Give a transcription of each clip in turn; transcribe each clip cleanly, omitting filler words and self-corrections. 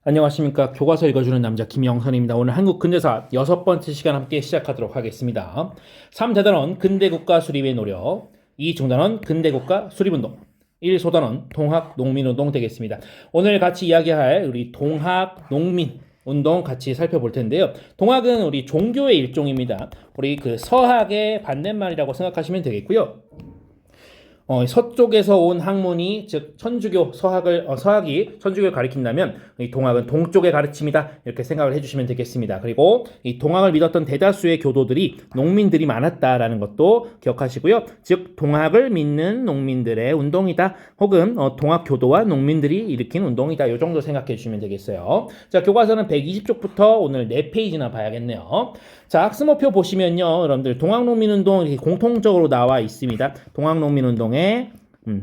안녕하십니까. 교과서 읽어주는 남자 김영선입니다. 오늘 한국 근대사 6번째 시간 함께 시작하도록 하겠습니다. 3대단원 근대국가 수립의 노력, 2중단원 근대국가 수립운동, 1소단원 동학농민운동 되겠습니다. 오늘 같이 이야기할 우리 동학농민 운동 같이 살펴볼 텐데요. 동학은 우리 종교의 일종입니다. 우리 그 서학의 반대말이라고 생각하시면 되겠고요. 서쪽에서 온 학문이 즉 천주교 서학이 천주교를 가리킨다면 이 동학은 동쪽의 가르침이다 이렇게 생각을 해주시면 되겠습니다. 그리고 이 동학을 믿었던 대다수의 교도들이 농민들이 많았다라는 것도 기억하시고요. 즉 동학을 믿는 농민들의 운동이다 혹은 동학 교도와 농민들이 일으킨 운동이다 이 정도 생각해 주시면 되겠어요. 자, 교과서는 120쪽부터 오늘 4페이지나 봐야겠네요. 자, 학습목표 보시면요, 여러분들 동학농민운동 이렇게 공통적으로 나와 있습니다. 동학농민운동의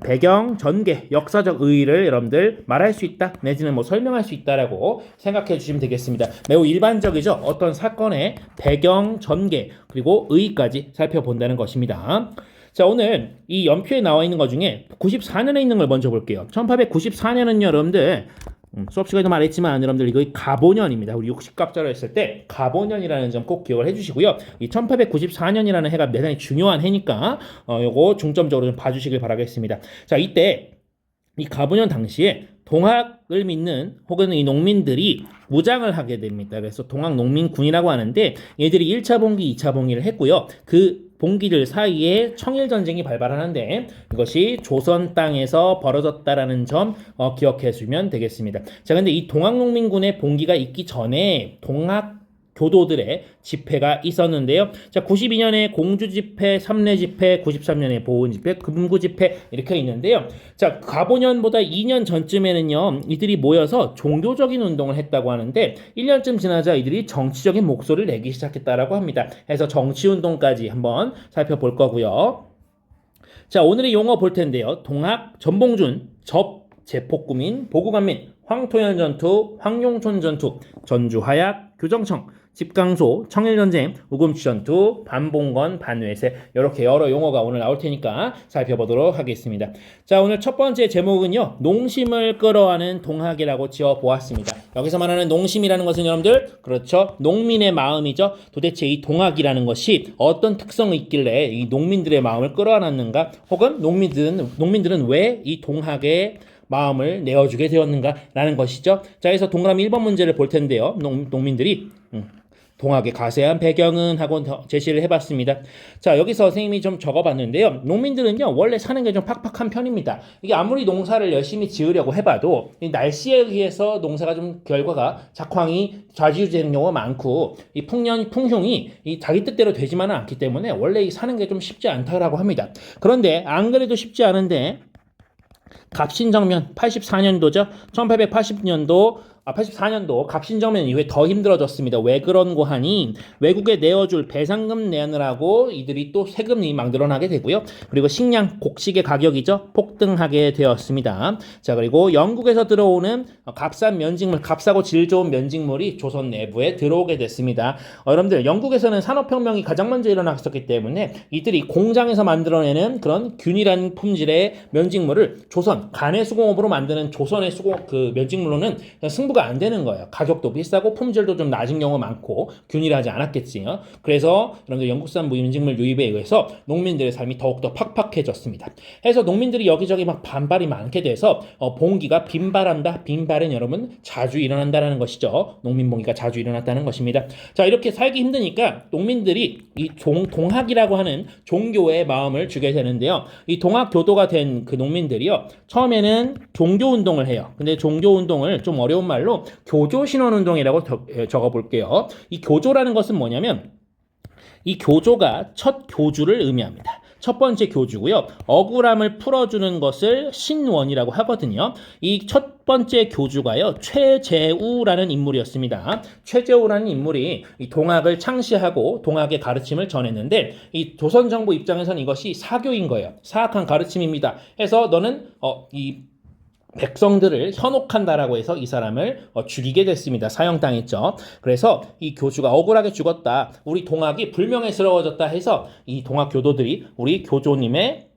배경, 전개, 역사적 의의를 여러분들 말할 수 있다 내지는 뭐 설명할 수 있다라고 생각해 주시면 되겠습니다. 매우 일반적이죠. 어떤 사건의 배경, 전개 그리고 의의까지 살펴본다는 것입니다. 자, 오늘 이 연표에 나와 있는 것 중에 94년에 있는 걸 먼저 볼게요. 1894년은 여러분들 수업 시간에도 말했지만 여러분들 이거 가보년입니다. 우리 60갑자로 했을 때 가보년이라는 점 꼭 기억을 해주시고요. 이 1894년이라는 해가 대단히 중요한 해니까 요거 중점적으로 좀 봐주시길 바라겠습니다. 자, 이때 이 가보년 당시에 동학을 믿는 혹은 이 농민들이 무장을 하게 됩니다. 그래서 동학농민군이라고 하는데 얘들이 1차 봉기, 2차 봉기를 했고요. 그 봉기들 사이에 청일전쟁이 발발하는데 이것이 조선 땅에서 벌어졌다라는 점 기억해 주면 되겠습니다. 자, 근데 이 동학농민군의 봉기가 있기 전에 동학 교도들의 집회가 있었는데요. 자, 92년에 공주집회, 삼례집회, 93년에 보은집회, 금구집회 이렇게 있는데요. 자, 가보년보다 2년 전쯤에는요. 이들이 모여서 종교적인 운동을 했다고 하는데 1년쯤 지나자 이들이 정치적인 목소리를 내기 시작했다라고 합니다. 해서 정치운동까지 한번 살펴볼 거고요. 자, 오늘의 용어 볼 텐데요. 동학, 전봉준, 접, 제폭구민, 보구간민, 황토현 전투, 황용촌 전투, 전주하약, 교정청, 집강소, 청일전쟁, 우금치 전투, 반봉건, 반외세 이렇게 여러 용어가 오늘 나올 테니까 살펴보도록 하겠습니다. 자, 오늘 첫 번째 제목은요. 농심을 끌어안는 동학이라고 지어보았습니다. 여기서 말하는 농심이라는 것은 여러분들 그렇죠. 농민의 마음이죠. 도대체 이 동학이라는 것이 어떤 특성이 있길래 이 농민들의 마음을 끌어안았는가 혹은 농민들은 왜 이 동학의 마음을 내어주게 되었는가라는 것이죠. 자, 그래서 동그라미 1번 문제를 볼 텐데요. 농민들이 동학의 가세한 배경은 하고 제시를 해봤습니다. 자, 여기서 선생님이 좀 적어봤는데요. 농민들은요 원래 사는 게 좀 팍팍한 편입니다. 이게 아무리 농사를 열심히 지으려고 해봐도 이 날씨에 의해서 농사가 좀 결과가 작황이 좌지우지되는 경우가 많고 이 풍흉이 이 자기 뜻대로 되지만은 않기 때문에 원래 이 사는 게 좀 쉽지 않다라고 합니다. 그런데 안 그래도 쉽지 않은데 갑신정면 84년도죠. 84년도 갑신정면 이후에 더 힘들어졌습니다. 왜 그런고 하니 외국에 내어줄 배상금 내느라고 이들이 또 세금이 막 늘어나게 되고요. 그리고 식량, 곡식의 가격이죠. 폭등하게 되었습니다. 자, 그리고 영국에서 들어오는 값싼 면직물, 값싸고 질 좋은 면직물이 조선 내부에 들어오게 됐습니다. 여러분들 영국에서는 산업혁명이 가장 먼저 일어났었기 때문에 이들이 공장에서 만들어내는 그런 균일한 품질의 면직물을 조선 간해수공업으로 만드는 조선의 그 면직물로는 승부가 안 되는 거예요. 가격도 비싸고 품질도 좀 낮은 경우가 많고 균일하지 않았겠지요. 그래서 여러분들 영국산 무임직물 유입에 의해서 농민들의 삶이 더욱더 팍팍해졌습니다. 해서 농민들이 여기저기 막 반발이 많게 돼서 봉기가 빈발한다. 빈발은 여러분 자주 일어난다는 것이죠. 농민 봉기가 자주 일어났다는 것입니다. 자, 이렇게 살기 힘드니까 농민들이 이 동학이라고 하는 종교의 마음을 주게 되는데요. 이 동학 교도가 된 그 농민들이요. 처음에는 종교운동을 해요. 근데 종교운동을 좀 어려운 말로 교조신원운동이라고 적어볼게요. 이 교조라는 것은 뭐냐면 이 교조가 첫 교주를 의미합니다. 첫 번째 교주고요. 억울함을 풀어주는 것을 신원이라고 하거든요. 이 첫 번째 교주가요. 최재우라는 인물이었습니다. 최재우라는 인물이 이 동학을 창시하고 동학의 가르침을 전했는데 이 조선 정부 입장에서는 이것이 사교인 거예요. 사악한 가르침입니다. 해서 너는 이 백성들을 현혹한다라고 해서 이 사람을 죽이게 됐습니다. 사형당했죠. 그래서 이 교주가 억울하게 죽었다. 우리 동학이 불명예스러워졌다 해서 이 동학 교도들이 우리 교조님의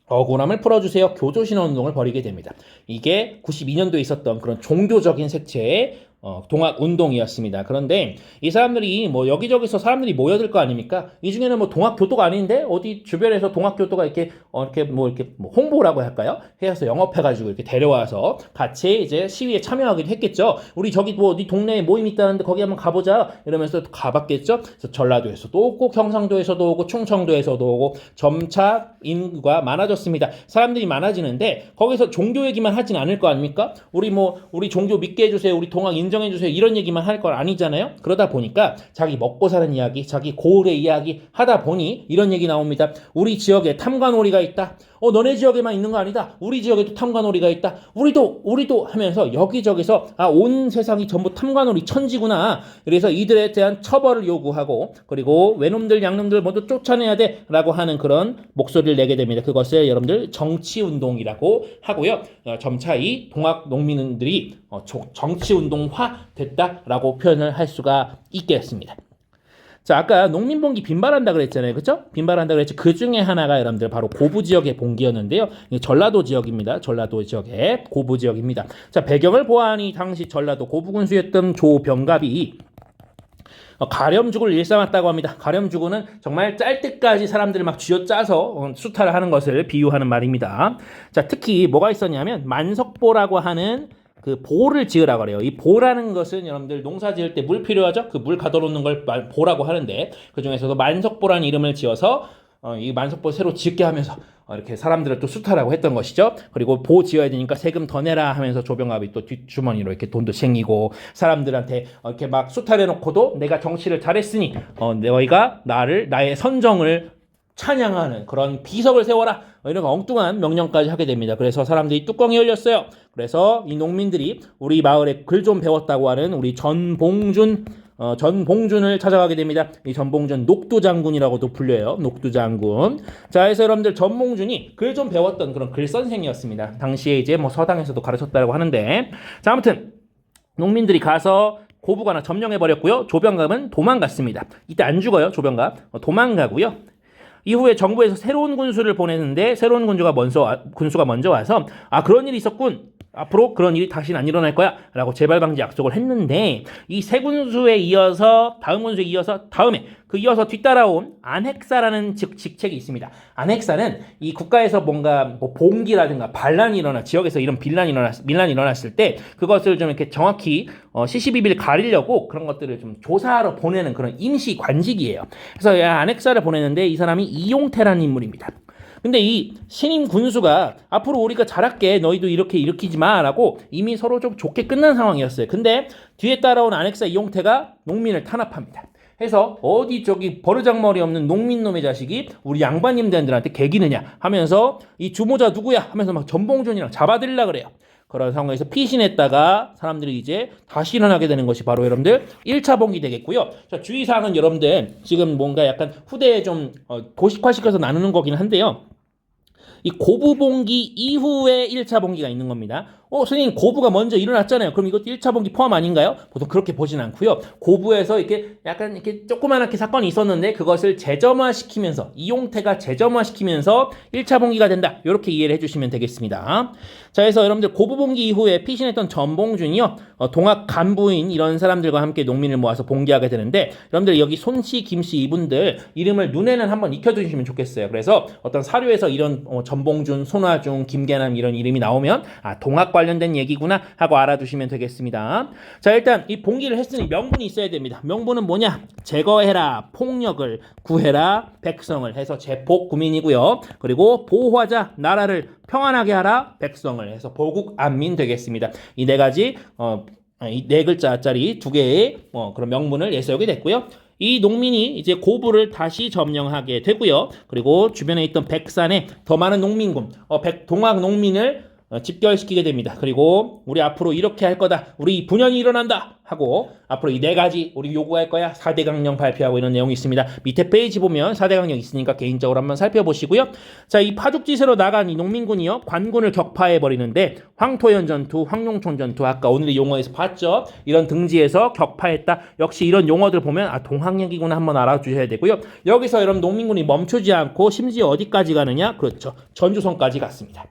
억울함을 풀어주세요. 교조신원운동을 벌이게 됩니다. 이게 92년도에 있었던 그런 종교적인 색채의 동학운동이었습니다. 그런데 이 사람들이 뭐 여기저기서 사람들이 모여들 거 아닙니까? 이 중에는 뭐 동학교도가 아닌데 어디 주변에서 동학교도가 이렇게 이렇게 홍보라고 할까요? 해서 영업해가지고 이렇게 데려와서 같이 이제 시위에 참여하기도 했겠죠. 우리 저기 뭐 어디 동네에 모임 있다는데 거기 한번 가보자 이러면서 가봤겠죠. 그래서 전라도에서도 오고 경상도에서도 오고 충청도에서도 오고 점차 인구가 많아졌습니다. 사람들이 많아지는데 거기서 종교 얘기만 하진 않을 거 아닙니까? 우리 종교 믿게 해주세요. 우리 동학 인정해주세요. 이런 얘기만 할 건 아니잖아요. 그러다 보니까 자기 먹고 사는 이야기, 자기 고을의 이야기 하다 보니 이런 얘기 나옵니다. 우리 지역에 탐관오리가 있다. 너네 지역에만 있는 거 아니다. 우리 지역에도 탐관오리가 있다. 우리도 하면서 여기저기서 온 세상이 전부 탐관오리 천지구나. 그래서 이들에 대한 처벌을 요구하고 그리고 외놈들 양놈들 모두 쫓아내야 돼 라고 하는 그런 목소리를 내게 됩니다. 그것을 여러분들 정치운동이라고 하고요. 점차 이 동학 농민들이 정치운동화 됐다라고 표현을 할 수가 있겠습니다. 자, 아까 농민봉기 빈발한다 그랬잖아요. 그쵸? 빈발한다 그랬죠. 그 중에 하나가 여러분들 바로 고부 지역의 봉기였는데요. 전라도 지역입니다. 전라도 지역의 고부 지역입니다. 자, 배경을 보아하니 당시 전라도 고부군수였던 조병갑이 가렴주구를 일삼았다고 합니다. 가렴주구는 정말 짤 때까지 사람들을 막 쥐어짜서 수탈을 하는 것을 비유하는 말입니다. 자, 특히 뭐가 있었냐면 만석보라고 하는 그 보를 지으라고 그래요. 이 보라는 것은 여러분들 농사 지을 때 물 필요하죠? 그 물 가둬놓는 걸 보라고 하는데 그 중에서도 만석보라는 이름을 지어서 이 만석보 새로 짓게 하면서 이렇게 사람들을 또 수탈하고 했던 것이죠. 그리고 보 지어야 되니까 세금 더 내라 하면서 조병갑이 또 뒷주머니로 이렇게 돈도 챙기고 사람들한테 이렇게 막 수탈해놓고도 내가 정치를 잘했으니 너희가 나의 선정을 찬양하는 그런 비석을 세워라 이런 엉뚱한 명령까지 하게 됩니다. 그래서 사람들이 뚜껑이 열렸어요. 그래서 이 농민들이 우리 마을에 글 좀 배웠다고 하는 우리 전봉준을 찾아가게 됩니다. 이 전봉준 녹두장군이라고도 불려요. 녹두장군. 자, 그래서 여러분들 전봉준이 글 좀 배웠던 그런 글 선생이었습니다. 당시에 이제 뭐 서당에서도 가르쳤다고 하는데, 자, 아무튼 농민들이 가서 고부가 하나 점령해버렸고요. 조병갑은 도망갔습니다. 이때 안 죽어요. 조병갑 도망가고요. 이후에 정부에서 새로운 군수를 보내는데 새로운 군수가 먼저 와서 그런 일이 있었군. 앞으로 그런 일이 다시는 안 일어날 거야 라고 재발방지 약속을 했는데 이 새 군수에 이어서 다음 군수에 이어서 이어서 뒤따라온 안핵사라는 직책이 있습니다. 안핵사는 이 국가에서 뭔가 뭐 봉기라든가 반란이 지역에서 이런 밀란이 일어났을 때 그것을 좀 이렇게 정확히 시시비비를 가리려고 그런 것들을 좀 조사하러 보내는 그런 임시 관직이에요. 그래서 안핵사를 보내는데 이 사람이 이용태라는 인물입니다. 근데 이 신임 군수가 앞으로 우리가 잘할게 너희도 이렇게 일으키지 마라고 이미 서로 좀 좋게 끝난 상황이었어요. 근데 뒤에 따라온 안핵사 이용태가 농민을 탄압합니다. 해서 어디 저기 버르장머리 없는 농민놈의 자식이 우리 양반님들한테 개기느냐 하면서 이 주모자 누구야 하면서 막 전봉준이랑 잡아들이려 그래요. 그런 상황에서 피신했다가 사람들이 이제 다시 일어나게 되는 것이 바로 여러분들 1차 봉기 되겠고요. 자, 주의사항은 여러분들 지금 뭔가 약간 후대에 좀 도식화시켜서 나누는 거긴 한데요. 이 고부봉기 이후에 1차 봉기가 있는 겁니다. 선생님 고부가 먼저 일어났잖아요. 그럼 이것도 1차 봉기 포함 아닌가요? 보통 그렇게 보진 않고요. 고부에서 이렇게 약간 이렇게 조그만하게 사건이 있었는데 그것을 재점화시키면서 이용태가 재점화시키면서 1차 봉기가 된다. 이렇게 이해를 해주시면 되겠습니다. 자, 그래서 여러분들 고부봉기 이후에 피신했던 전봉준이요. 동학 간부인 이런 사람들과 함께 농민을 모아서 봉기하게 되는데 여러분들 여기 손씨, 김씨 이분들 이름을 눈에는 한번 익혀두시면 좋겠어요. 그래서 어떤 사료에서 이런 전봉준, 손화중, 김계남 이런 이름이 나오면 동학 관련된 얘기구나 하고 알아두시면 되겠습니다. 자, 일단 이 봉기를 했으니 명분이 있어야 됩니다. 명분은 뭐냐? 제거해라, 폭력을 구해라, 백성을 해서 제폭구민이고요. 그리고 보호하자, 나라를 평안하게 하라, 백성을 해서 보국안민 되겠습니다. 이 네 가지 이 네 글자짜리 두 개의 그런 명분을 내세우게 됐고요. 이 농민이 이제 고부를 다시 점령하게 되고요. 그리고 주변에 있던 백산에 더 많은 농민군, 동학 농민을 집결시키게 됩니다. 그리고 우리 앞으로 이렇게 할 거다. 우리 분연이 일어난다. 하고 앞으로 이 네 가지 우리 요구할 거야. 4대 강령 발표하고 이런 내용이 있습니다. 밑에 페이지 보면 4대 강령 있으니까 개인적으로 한번 살펴보시고요. 자, 이 파죽지세로 나간 이 농민군이요. 관군을 격파해 버리는데 황토현 전투, 황룡촌 전투 아까 오늘 용어에서 봤죠. 이런 등지에서 격파했다. 역시 이런 용어들 보면 아 동학령이구나 한번 알아주셔야 되고요. 여기서 여러분 농민군이 멈추지 않고 심지어 어디까지 가느냐? 그렇죠. 전주성까지 갔습니다.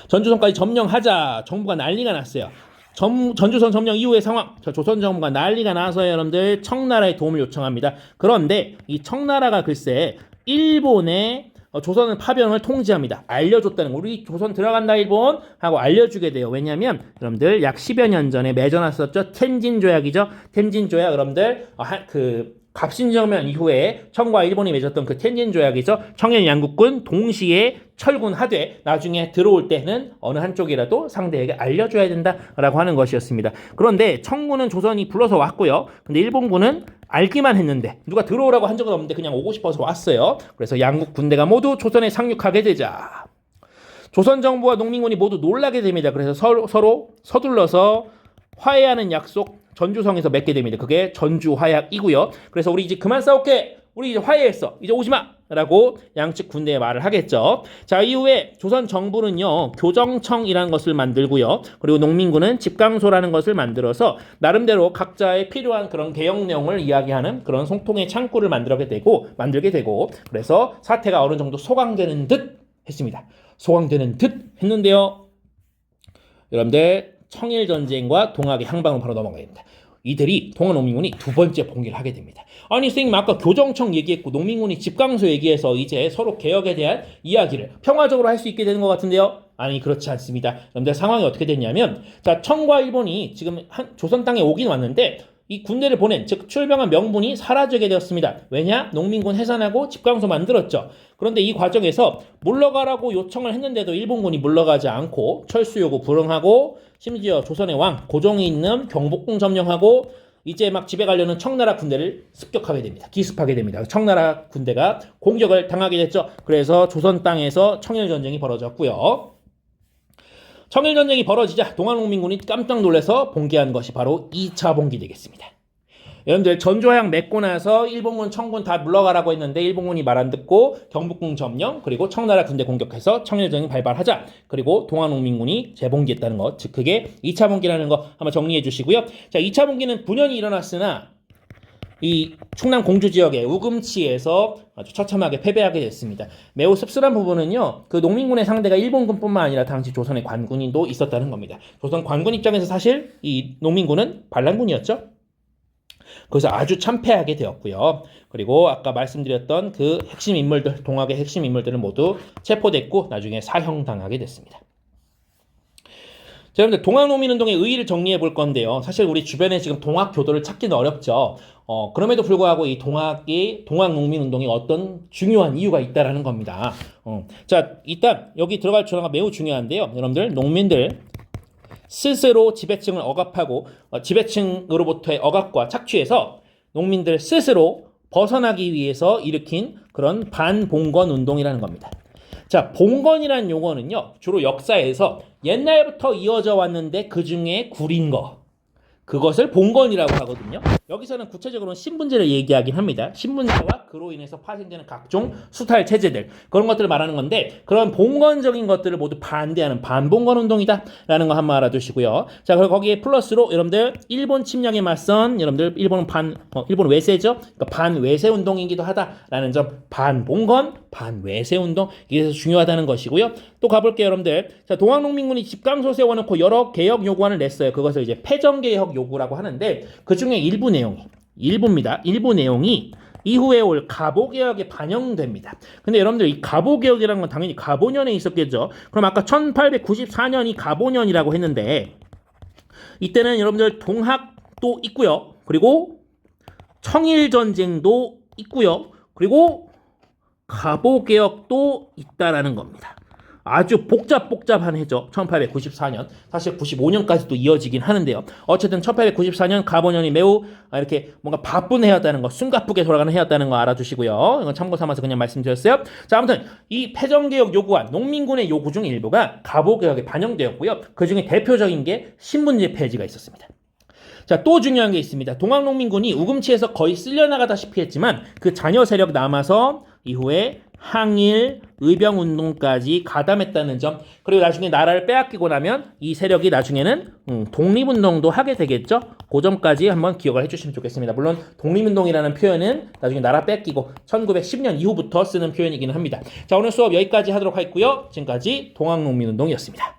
전주성까지 점령하자 정부가 난리가 났어요. 전주선 점령 이후의 상황. 조선 정부가 난리가 나서 여러분들 청나라의 도움을 요청합니다. 그런데 이 청나라가 글쎄 일본의 조선은 파병을 통제합니다. 알려줬다는 거. 우리 조선 들어간다 일본 하고 알려주게 돼요. 왜냐하면 여러분들 약 10여 년 전에 맺어놨었죠. 텐진 조약이죠. 텐진 조약 여러분들 갑신정변 이후에 청과 일본이 맺었던 그 텐진 조약에서 청일 양국군 동시에 철군하되 나중에 들어올 때는 어느 한쪽이라도 상대에게 알려줘야 된다라고 하는 것이었습니다. 그런데 청군은 조선이 불러서 왔고요. 근데 일본군은 알기만 했는데 누가 들어오라고 한 적은 없는데 그냥 오고 싶어서 왔어요. 그래서 양국 군대가 모두 조선에 상륙하게 되자 조선 정부와 농민군이 모두 놀라게 됩니다. 그래서 서로 서둘러서 화해하는 약속 전주성에서 맺게 됩니다. 그게 전주화약이고요. 그래서 우리 이제 그만 싸울게. 우리 이제 화해했어. 이제 오지 마. 라고 양측 군대에 말을 하겠죠. 자, 이후에 조선 정부는요. 교정청이라는 것을 만들고요. 그리고 농민군은 집강소라는 것을 만들어서 나름대로 각자의 필요한 그런 개혁 내용을 이야기하는 그런 송통의 창구를 만들게 되고 그래서 사태가 어느 정도 소강되는 듯 했습니다. 소강되는 듯 했는데요. 여러분들 청일전쟁과 동학의 항방으로 바로 넘어가야 됩니다. 이들이 동학농민군이 두 번째 봉기를 하게 됩니다. 아니 선생님 아까 교정청 얘기했고 농민군이 집강소 얘기해서 이제 서로 개혁에 대한 이야기를 평화적으로 할 수 있게 되는 것 같은데요. 아니 그렇지 않습니다. 그런데 상황이 어떻게 됐냐면 자 청과 일본이 지금 조선 땅에 오긴 왔는데 이 군대를 보낸 즉 출병한 명분이 사라지게 되었습니다. 왜냐? 농민군 해산하고 집강소 만들었죠. 그런데 이 과정에서 물러가라고 요청을 했는데도 일본군이 물러가지 않고 철수 요구 불응하고 심지어 조선의 왕 고종이 있는 경복궁 점령하고 이제 막 집에 가려는 청나라 군대를 습격하게 됩니다. 기습하게 됩니다. 청나라 군대가 공격을 당하게 됐죠. 그래서 조선 땅에서 청일전쟁이 벌어졌고요. 청일전쟁이 벌어지자 동학농민군이 깜짝 놀라서 봉기한 것이 바로 2차 봉기 되겠습니다. 여러분들 전주화약 맺고 나서 일본군, 청군 다 물러가라고 했는데 일본군이 말 안 듣고 경복궁 점령 그리고 청나라 군대 공격해서 청일전쟁 발발하자 그리고 동학농민군이 재봉기했다는 것, 즉 그게 2차 봉기라는 거 한번 정리해 주시고요. 자, 2차 봉기는 분연히 일어났으나 이 충남 공주 지역의 우금치에서 아주 처참하게 패배하게 됐습니다. 매우 씁쓸한 부분은요. 그 농민군의 상대가 일본군뿐만 아니라 당시 조선의 관군도 있었다는 겁니다. 조선 관군 입장에서 사실 이 농민군은 반란군이었죠. 그래서 아주 참패하게 되었고요. 그리고 아까 말씀드렸던 그 핵심 인물들, 동학의 핵심 인물들은 모두 체포됐고 나중에 사형당하게 됐습니다. 자, 여러분들 동학농민운동의 의의를 정리해 볼 건데요. 사실 우리 주변에 지금 동학 교도를 찾기는 어렵죠. 그럼에도 불구하고 이 동학농민운동이 어떤 중요한 이유가 있다라는 겁니다. 자, 일단 여기 들어갈 조항가 매우 중요한데요. 여러분들 농민들 스스로 지배층을 억압하고 지배층으로부터의 억압과 착취해서 농민들 스스로 벗어나기 위해서 일으킨 그런 반봉건 운동이라는 겁니다. 자, 봉건이라는 용어는요. 주로 역사에서 옛날부터 이어져 왔는데 그중에 구린 거. 그것을 봉건이라고 하거든요. 여기서는 구체적으로는 신분제를 얘기하긴 합니다. 신분제와 그로 인해서 파생되는 각종 수탈 체제들 그런 것들을 말하는 건데 그런 봉건적인 것들을 모두 반대하는 반봉건 운동이다 라는 거 한번 알아두시고요. 자, 그리고 거기에 플러스로 여러분들 일본 침략에 맞선 여러분들 일본은 일본 외세죠. 그러니까 반외세 운동이기도 하다라는 점 반봉건 반외세 운동 이게 중요하다는 것이고요. 또 가볼게요 여러분들. 자, 동학농민군이 집강소 세워놓고 여러 개혁 요구안을 냈어요. 그것을 이제 패전개혁 요구라고 하는데 그 중에 일부 내용이 이후에 올 가보개혁에 반영됩니다. 근데 여러분들 이 가보개혁이라는 건 당연히 가보년에 있었겠죠. 그럼 아까 1894년이 가보년이라고 했는데 이때는 여러분들 동학도 있고요. 그리고 청일전쟁도 있고요. 그리고 가보개혁도 있다라는 겁니다. 아주 복잡한 해죠. 1894년. 사실 95년까지도 이어지긴 하는데요. 어쨌든 1894년 가보년이 매우 이렇게 뭔가 바쁜 해였다는 거, 숨가쁘게 돌아가는 해였다는 거 알아두시고요. 이건 참고 삼아서 그냥 말씀드렸어요. 자, 아무튼 이 패전개혁 요구안, 농민군의 요구 중 일부가 가보개혁에 반영되었고요. 그 중에 대표적인 게 신분제 폐지가 있었습니다. 자, 또 중요한 게 있습니다. 동학농민군이 우금치에서 거의 쓸려나가다시피 했지만 그 잔여 세력 남아서 이후에 항일, 의병운동까지 가담했다는 점, 그리고 나중에 나라를 빼앗기고 나면 이 세력이 나중에는 독립운동도 하게 되겠죠. 그 점까지 한번 기억을 해주시면 좋겠습니다. 물론 독립운동이라는 표현은 나중에 나라 뺏기고 1910년 이후부터 쓰는 표현이기는 합니다. 자, 오늘 수업 여기까지 하도록 하겠고요. 지금까지 동학농민운동이었습니다.